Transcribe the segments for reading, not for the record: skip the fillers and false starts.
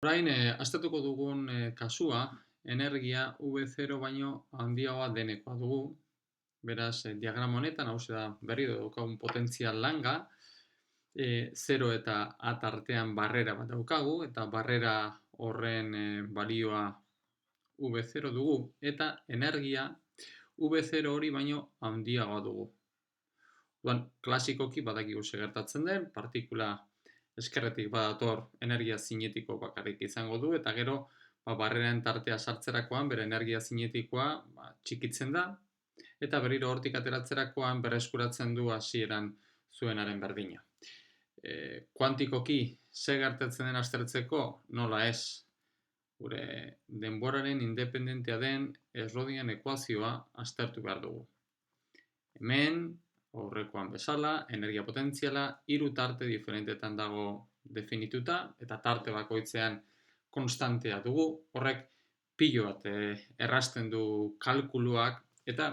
Orain, aztertuko dugun kasua, energia V0 baino handiagoa denekoa dugu. Beraz, diagrama honetan, hau da berriro daukagun potentzial langa, 0 eta A tartean barrera bat daukagu, eta barrera horren balioa V0 dugu, eta energia V0 hori baino handiagoa dugu. Klasikoki badakigu zer gertatzen den, partikula eskerretik badator energia zinetiko bakarrik izango du, eta gero barreren tartea sartzerakoan bere energia zinetikoa txikitzen da, eta berriro hortik ateratzerakoan berreskuratzen du hasieran zuenaren berdina. Kuantikoki zer gertatzen den aztertzeko, nola ez, gure denboraren independentea den Schrödinger ekuazioa aztertu behar dugu. Hemen, aurrekoan bezala, energia potentziala hiru tarte diferentetan dago definituta, eta tarte bakoitzean konstantea dugu. Horrek pilo bat errazten du kalkuluak, eta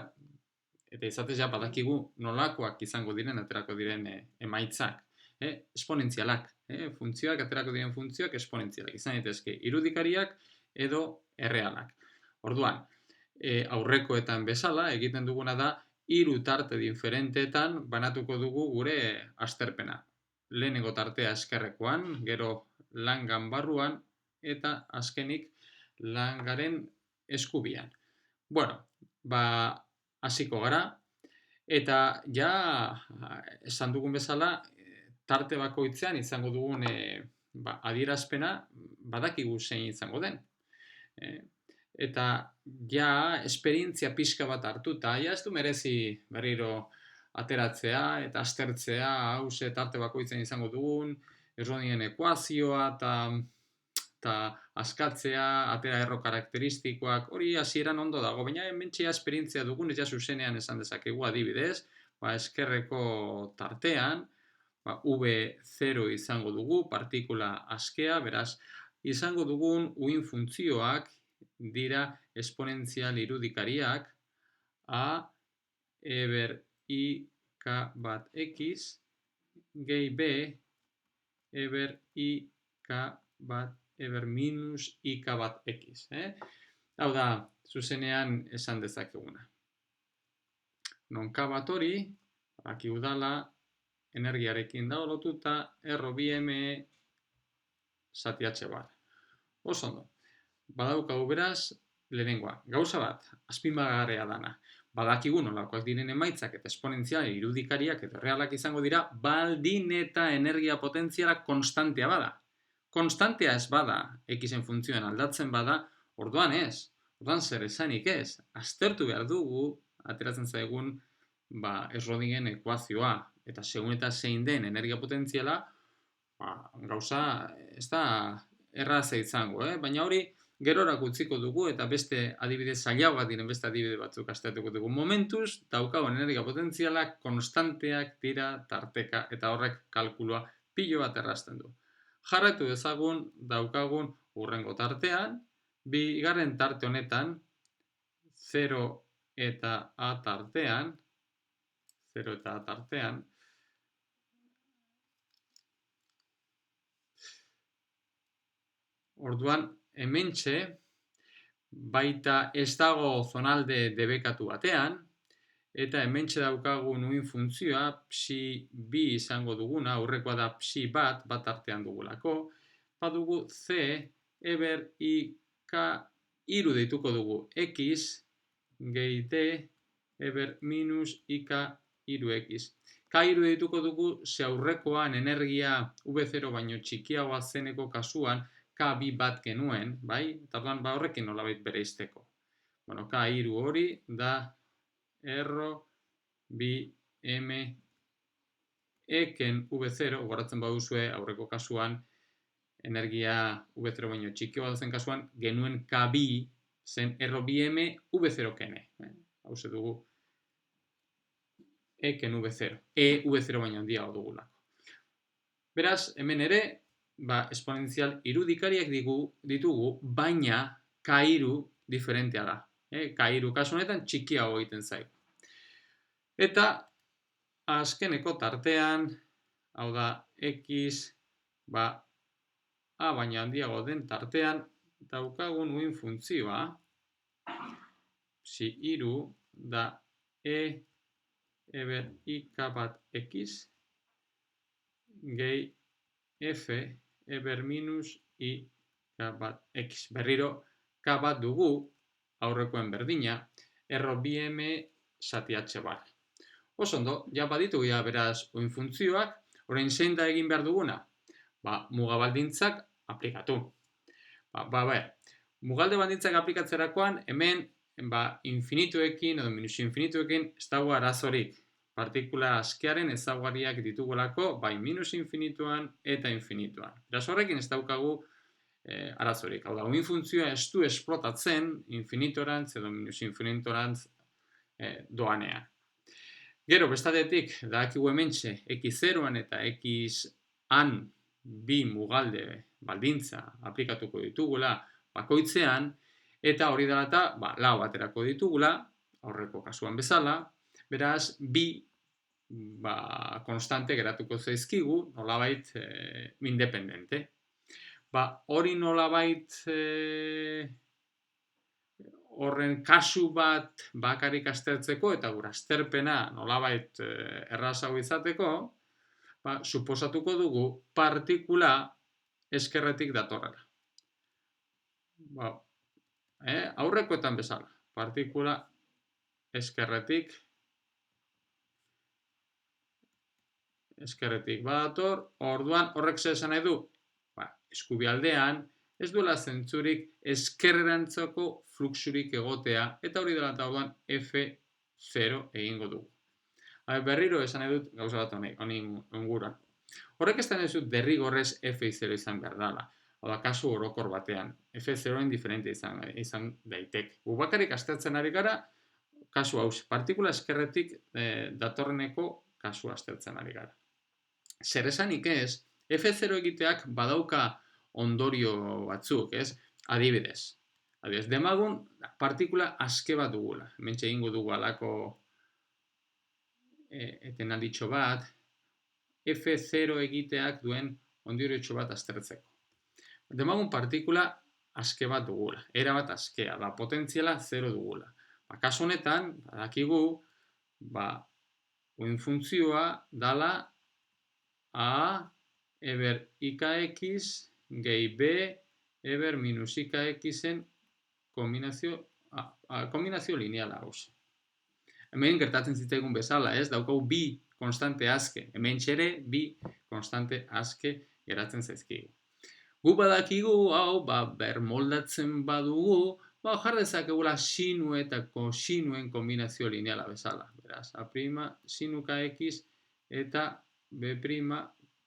izatez badakigu nolakoak izango diren, aterako diren emaitzak. Esponentzialak. Funtzioak, aterako diren funtzioak esponentzialak. Izan daitezke irudikariak edo errealak. Orduan, aurrekoetan bezala egiten duguna da hiru tarte diferenteetan banatuko dugu gure azterpena. Lehenengo tartea eskerrekoan, gero langan barruan, eta azkenik langaren eskubian. Hasiko gara, eta ja esan dugun bezala, tarte bakoitzean izango dugun adierazpena badakigu zein izango den. Eta ja esperientzia pixka bat hartuta, ja ez du merezi berriro ateratzea eta aztertzea, hau ze tarte bakoitzen izango dugun, Schrödingeren ekuazioa eta askatzea, atera erro karakteristikoak, hori hasieran ondo dago, baina hementxea esperientzia dugun, ez ja zuzenean esan dezakegu adibidez, eskerreko tartean, V0 izango dugu, partikula askea, beraz, izango dugun uin funtzioak dira esponentzial irudikariak A eber I k bat x gehi B eber I k bat eber minus I k bat x. Hau da, zuzenean esan dezakeguna. Non k bat hori, aki udala, energiarekin dago lotuta, erro bi m zati h bar. Oso ondo. Badaukagu beraz, lehenengoa. Gauza bat, azpimarragarria dana. Badakigu nolakoak diren emaitzak eta esponentzial irudikariak eta realak izango dira, baldin eta energia potentziala konstantea bada. Konstantea ez bada, x-en funtzioan aldatzen bada, orduan ez. Orduan zer esanik ez. Aztertu behar dugu, ateratzen zaigun, Schrödingeren ekuazioa. Eta segun eta zein den energia potentziala, gauza ez da erraza izango, baina hori gerorak utziko dugu eta beste adibide zailagoak diren beste adibide batzuk aztertuko dugu. Momentuz, daukagun energia potentzialak konstanteak dira tarteka eta horrek kalkulua pilo bat errazten du. Jarraitu dezagun daukagun hurrengo tartean, bigarren tarte honetan, 0 eta A tartean, orduan, hementxe, baita ez dago zonalde debekatu batean, eta hementxe daukagun uin funtzioa, psi bi izango duguna, aurrekoa da psi bat artean dugulako, badugu C eber I k iru deituko dugu x gehi D eber minus I k iru x. K iru deituko dugu ze aurrekoan energia V0 baino txikiagoa zeneko kasuan, K2 bat genuen, bai? Eta horrekin nolabait bereizteko. K2 hori da erro bi M eken V0, goratzen baduzue aurreko kasuan, energia V0 baino txikioa zen kasuan, genuen K2 zen erro bi M V0 kene. Hau ze dugu eken V0. V0 baino handiago dugulako. Beraz, hemen ere, esponentzial irudikariak ditugu, baina K2 diferentea da. K2 kasu honetan txikiago egiten zaigu. Eta azkeneko tartean, hau da, x A baina handiago den tartean daukagun uin funtzioa, si iru da e eber ik bat x gehi f eber minus i bat x. Berriro k bat dugu, aurrekoen berdina, erro bi m zati h bar. Oso ondo, ja baditu ja beraz uin funtzioak, orain zein da egin behar duguna? Muga baldintzak aplikatu. Mugalde baldintzak aplikatzerakoan, hemen infinituekin edo minus infinituekin ez dago arazorik. Partikula askearen ezaugarriak ditugulako, bai minus infinituan eta infinituan. Beraz horrekin ez daukagu arazorik. Hau da, uin funtzioa ez du esplotatzen infinitorantz edo minus infinitorantz doanean. Gero, bestatetik, dakigu hementxe, x0an eta x-an bi mugalde baldintza aplikatuko ditugula bakoitzean, eta hori dela eta lau aterako ditugula, aurreko kasuan bezala, beraz, bi konstante geratuko zaizkigu, nolabait independente. Hori nolabait horren kasu bat bakarrik aztertzeko eta gure azterpena nolabait errazago izateko, suposatuko dugu partikula eskerretik datorrela. Aurrekoetan bezala, partikula eskerretik badator, orduan horrek zer esan nahi du? Eskubialdean ez duela zentzurik eskerrerantzako fluxurik egotea, eta hori dela eta orduan F0 egingo dugu. Berriro esan nahi dut gauza bat honi inguruan. Horrek ez da nahi dut derrigorrez F0 izan behar dela. Hau da, kasu orokor batean, F0 diferente izan daitek. Bakarrik aztertzen ari gara, kasu hau, partikula eskerretik datorreneko kasu aztertzen ari gara. Zer esanik ez, F0 egiteak badauka ondorio batzuk, ez? Adibidez, demagun partikula aske bat dugula. Hementxe egingo dugu alako etenalditxo bat, F0 egiteak duen ondoriotxo bat aztertzeko. Demagun partikula aske bat dugula, era bat askea, potentziala 0 dugula. Kasu honetan, badakigu, uin funtzioa dala a eber ikx gehi b eber minus ikxen kombinazio lineala hau. Hemen gertatzen zitzaigun bezala, ez? Daukagu bi konstante aske. Hemen txere bi konstante aske geratzen zaizkigu. Gu badakigu, hau, bermoldatzen badugu, jar dezakegula sinu eta kosinuen kombinazio lineala bezala. Beraz, a' sinuka x eta b'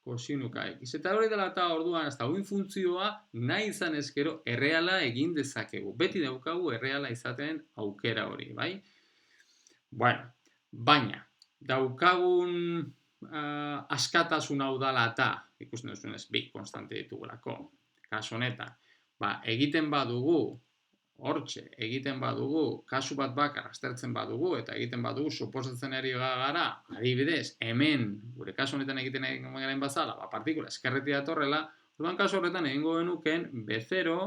kosinuka x. Eta hori dela eta orduan, ez da, uin funtzioa nahi izan ezkero erreala egin dezakegu. Beti daukagu erreala izaten aukera hori, bai? Baina, daukagun askatasun hau dela eta, ikusten duzunez, bi konstante ditugulako, kasu honetan, egiten badugu, hortxe, egiten badugu, kasu bat bakar aztertzen badugu, eta egiten badugu, suposatzen ari gara, adibidez, hemen, gure kasu honetan egiten garen bazala, partikula eskerretik datorrela, orduan kasu horretan egingo genuken B0,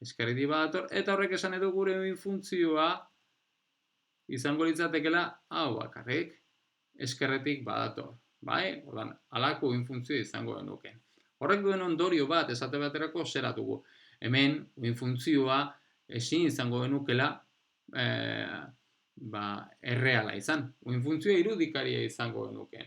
eskerretik badator, eta horrek esan edo gure funtzioa izango litzatekela hau bakarrik, eskerretik badator. Orduan, alako funtzioa izango genuken. Horrek duen ondorio bat, esate baterako, zera dugu. Hemen, uin funtzioa ezin izango genukela erreala izan. Uin funtzioa irudikaria izango genuken.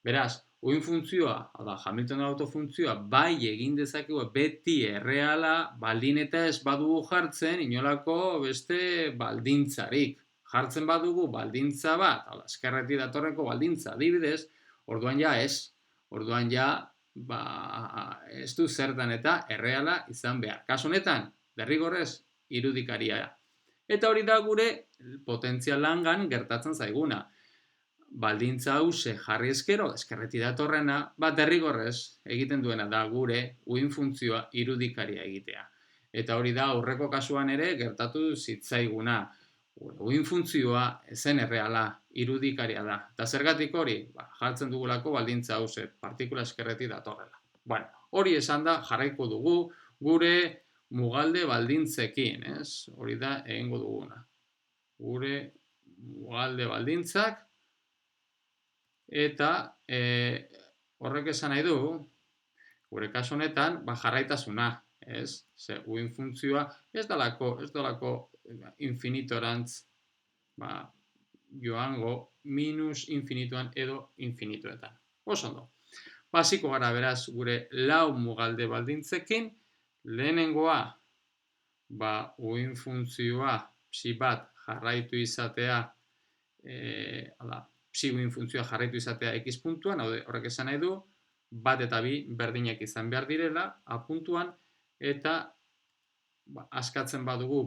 Beraz, uin funtzioa, Hamiltonen autofuntzioa, bai egin dezakegu beti erreala baldin eta ez badugu jartzen inolako beste baldintzarik. Jartzen badugu baldintza bat, eskerretik datorreko baldintza adibidez, orduan ja ez. Orduan ja ez du zertan eta erreala izan behar. Kasu honetan, derrigorrez, irudikaria. Eta hori da gure potentzial langan gertatzen zaiguna. Baldintza hause jarri ezkero, eskerretik datorrena, derrigorrez egiten duena da gure uin funtzioa irudikaria egitea. Eta hori da aurreko kasuan ere gertatu zitzaiguna. Uin funtzioa zen erreala, irudikaria da. Eta zergatik hori, jartzen dugulako baldintza hause, partikula eskerretik datorrela. Hori esan da jarraiko dugu gure mugalde baldintzekin, ez? Hori da egingo duguna. Gure mugalde baldintzak eta horrek esan nahi du, gure kasu honetan, jarraitasuna, ez? Ze uin funtzioa ez dalako infinitorantz joango minus infinituan edo infinituetan. Oso ondo. Hasiko gara beraz gure lau mugalde baldintzekin, lehenengoa uin funtzioa psi bat jarraitu izatea, psi uin funtzioa jarraitu izatea x puntuan, horrek esan nahi du, bat eta bi berdinak izan behar direla, a puntuan, eta askatzen badugu,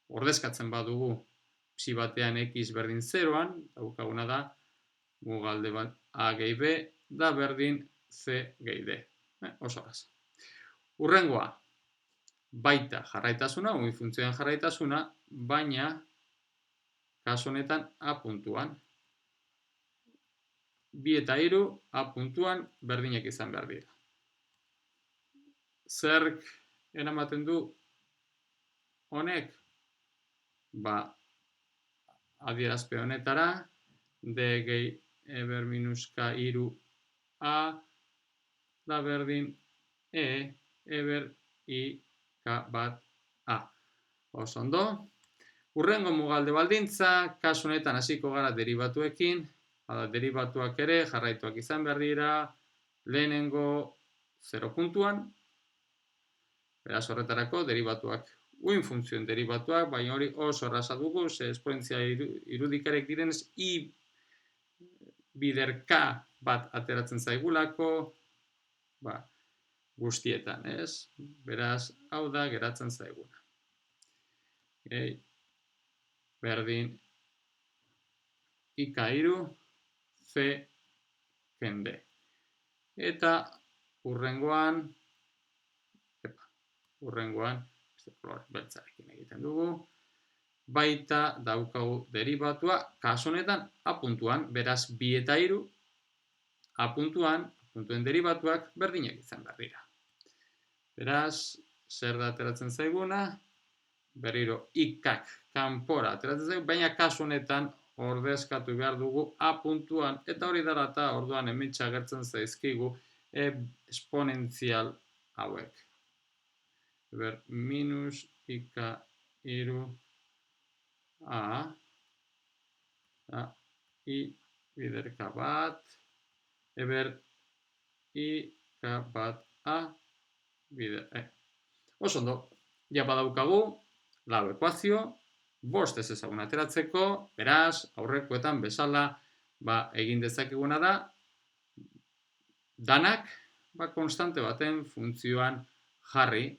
ordezkatzen badugu, psi batean x berdin zeroan, daukaguna da, mugalde bat a gehi b, da berdin c gehi d. Oso gaz. Hurrengoa, baita jarraitasuna, uin funtzioan jarraitasuna, baina kasu honetan a puntuan. Bi eta hiru a puntuan berdinak izan behar dira. Zerk eramaten du honek? Adierazpen honetara, d gehi eber minus k hiru a da berdin e eber i k bat a. Oso ondo. Hurrengo mugalde baldintza, kasu honetan hasiko gara deribatuekin, deribatuak ere jarraituak izan behar dira, lehenengo 0 puntuan, beraz horretarako deribatuak, uin funtzioen deribatuak, baina hori oso erraza dugu, ze esponentzia irudikarek direnez, i bider k bat ateratzen zaigulako, guztietan, ez? Beraz, hau da geratzen zaiguna. Berdin ika hiru c gen d. Eta hurrengoan, beltzarekin egiten dugu, baita daukagu deribatua, kasu honetan a puntuan, beraz bi eta hiru a puntuan, puntuen deribatuak berdinak izan behar dira. Beraz, zer da ateratzen zaiguna? Berriro ikak kanpora ateratzen zaigu, baina kasu honetan ordezkatu behar dugu a puntuan, eta hori dara eta orduan hementxe agertzen zaizkigu esponentzial hauek. Eber minus ika hiru a i bider k bat eber i k bat a bider e. Oso ondo, ja badaukagu lau ekuazio, 5 ez ezagun ateratzeko, beraz, aurrekoetan bezala egin dezakeguna da, danak konstante baten funtzioan jarri,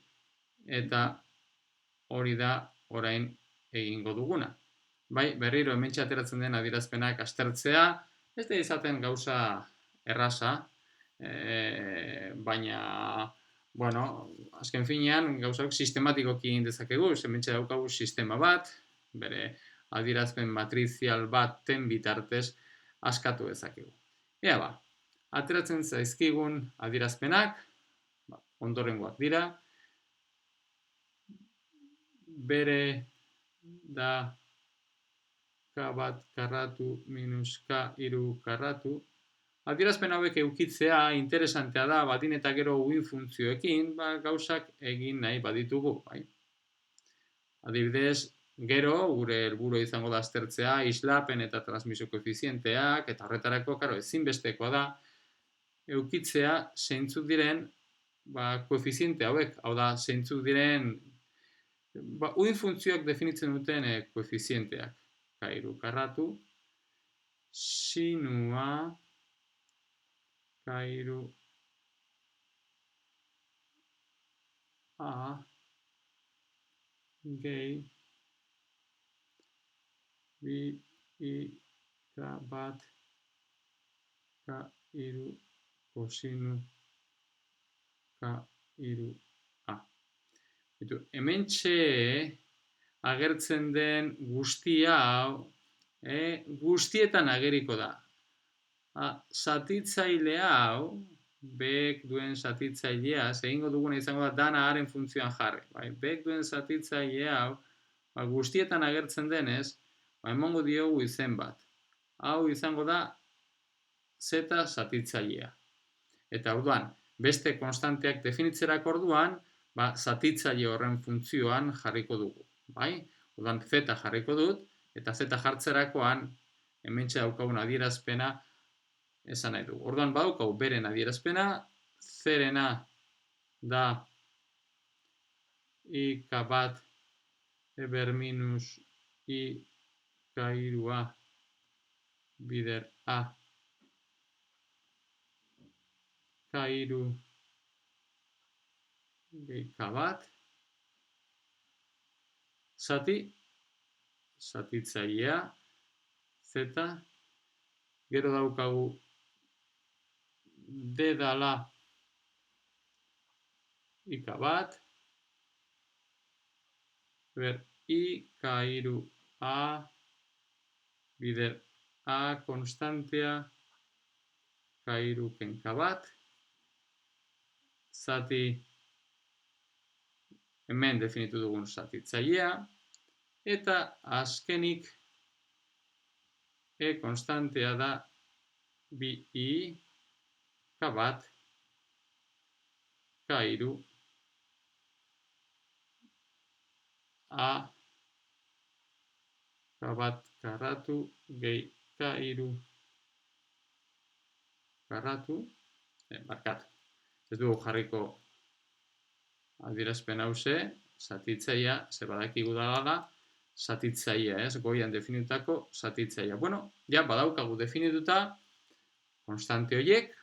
eta hori da orain egingo duguna. Berriro hementxe ateratzen den adierazpenak aztertzea, ez da izaten gauza erraza, baina, azken finean, gauzak sistematikoki egin dezakegu, hementxe daukagu sistema bat, bere adierazpen matrizial baten bitartez askatu dezakegu. Ea ateratzen zaizkigun adierazpenak, ondorengoak dira, bere da k bat karratu minus k hiru karratu. Adierazpen hauek eukitzea interesantea da, batin eta gero uin funtzioekin, gauzak egin nahi baditugu. Adibidez, gero, gure helburua izango da aztertzea, islapen eta transmisio koefizienteak, eta horretarako, ezinbestekoa da, eukitzea zeintzuk diren koefiziente hauek, hau da, zeintzuk diren uin funtzioak definitzen duten koefizienteak. K hiru karratu, sinua, K hiru a gehi bi i k bat K hiru kosinu K hiru a. Hementxe agertzen den guzti hau, guztietan ageriko da. Zatitzaile hau, B-ek duen zatitzailea, egingo duguna izango da dana haren funtzioan jarri. Bai, B-ek duen zatitzailea hau, ba, guztietan agertzen denez, ba, emongo diogu izen bat. Hau izango da Z zatitzailea. Eta orduan, beste konstanteak definitzerako orduan, ba, zatitzaile horren funtzioan jarriko dugu. Bai? Orduan, Z jarriko dut, eta Z jartzerakoan, hementxe daukagun adierazpena esan nahi dugu. Orduan, badaukagu beren adierazpena, zerena da ik bat eber minus ik2a bider a k2 gehi bat zatitzailea Z, gero daukagu D dala ik bat eber ik2a bider a konstantea k2 kenka bat zati hemen definitu dugun zatitzailea, eta azkenik E konstantea da bi I K bat K2 A K bat karratu gehi K2 karratu barkatu. Ez dugu jarriko adierazpen hause, zatitzailea, ze badakigu da zatitzailea, ez? Goian definitutako zatitzailea. Bueno, ja badaukagu definituta konstante horiek,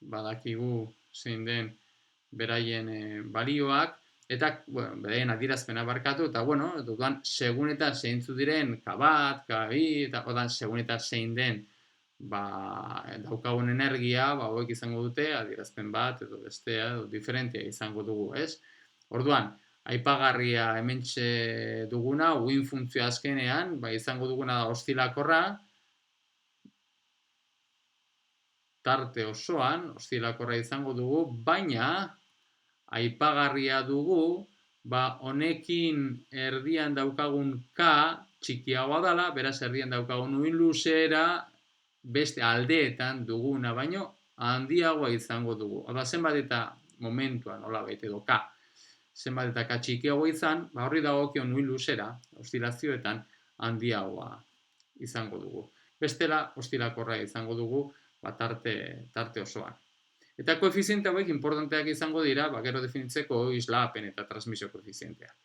badakigu zein den beraien balioak, eta, bueno, beraien adierazpena barkatu, eta, bueno, dudan, segun eta zeintzu diren K bat, K2, eta odan, segun eta zein den daukagun energia, hauek izango dute, adierazpen bat, edo bestea, edo diferentia izango dugu, ez? Orduan, aipagarria hementxe duguna, uin funtzio azkenean, izango duguna da ostilakorra, tarte osoan, ostilakorra izango dugu, baina, aipagarria dugu, honekin erdian daukagun K txikiagoa dela, beraz erdian daukagun uin luzera, beste aldeetan duguna, baino handiagoa izango dugu. Oda, zenbat eta momentuan, hola baita edo K, zenbat eta K txikiagoa izan, horri dagokion uin luzera, ostilazioetan handiagoa izango dugu. Bestela, ostilakorra izango dugu, tarte osoan. Eta koefiziente hauek importanteak izango dira, gero definitzeko islapen eta transmisio koefizienteak.